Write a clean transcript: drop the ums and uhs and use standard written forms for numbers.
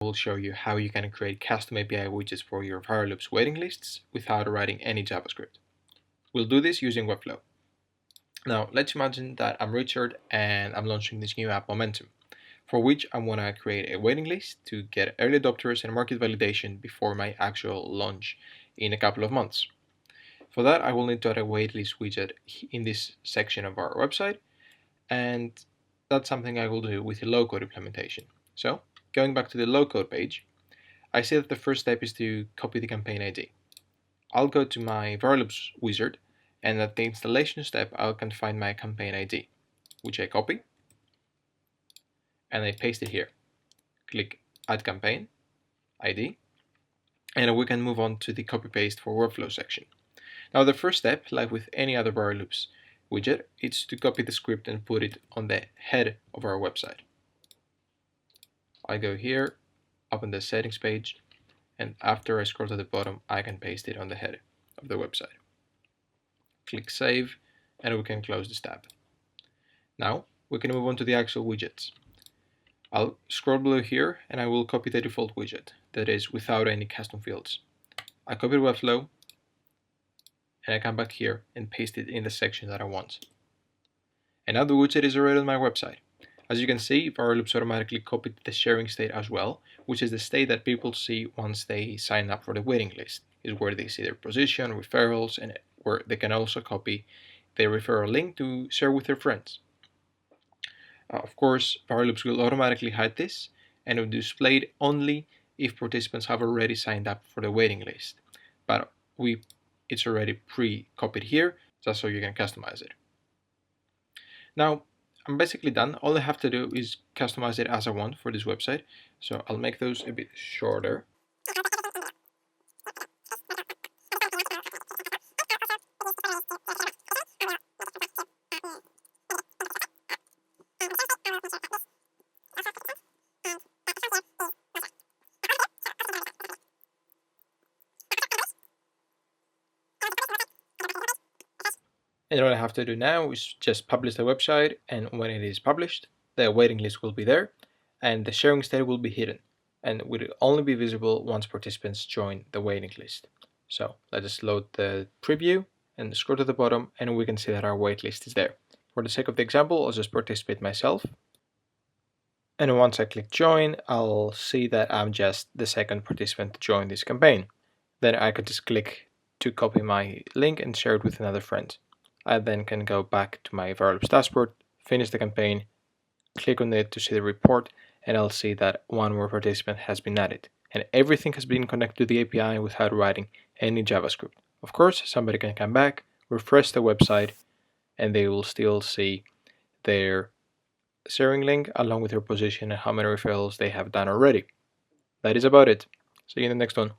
I will show you how you can create custom API widgets for your referral loops waiting lists without writing any JavaScript. We'll do this using Webflow. Now, let's imagine that I'm Richard and I'm launching this new app, Momentum, for which I want to create a waiting list to get early adopters and market validation before my actual launch in a couple of months. For that, I will need to add a waitlist widget in this section of our website, and that's something I will do with a low-code implementation. So, going back to the low-code page, I see that the first step is to copy the campaign ID. I'll go to my referrals wizard, and at the installation step, I can find my campaign ID, which I copy, and I paste it here. Click Add Campaign ID, and we can move on to the copy-paste for workflow section. Now, the first step, like with any other referral loops widget, is to copy the script and put it on the head of our website. I go here, open the settings page, and after I scroll to the bottom, I can paste it on the head of the website. Click Save, and we can close this tab. Now, we can move on to the actual widgets. I'll scroll below here, and I will copy the default widget, that is without any custom fields. I copy Webflow, and I come back here and paste it in the section that I want. And now the widget is already on my website. As you can see, referral loops automatically copied the sharing state as well, which is the state that people see once they sign up for the waiting list. Is where they see their position, referrals, and where they can also copy their referral link to share with their friends. Of course, referral loops will automatically hide this, and it will display it only if participants have already signed up for the waiting list. But it's already pre-copied here, just so you can customize it. Now, I'm basically done. All I have to do is customize it as I want for this website. So I'll make those a bit shorter. And all I have to do now is just publish the website, and when it is published, the waiting list will be there, and the sharing state will be hidden, and will only be visible once participants join the waiting list. So let us load the preview and scroll to the bottom, and we can see that our waitlist is there. For the sake of the example, I'll just participate myself. And once I click join, I'll see that I'm just the second participant to join this campaign. Then I can just click to copy my link and share it with another friend. I then can go back to my referral loops dashboard, finish the campaign, click on it to see the report, and I'll see that one more participant has been added. And everything has been connected to the API without writing any JavaScript. Of course, somebody can come back, refresh the website, and they will still see their sharing link along with their position and how many referrals they have done already. That is about it. See you in the next one.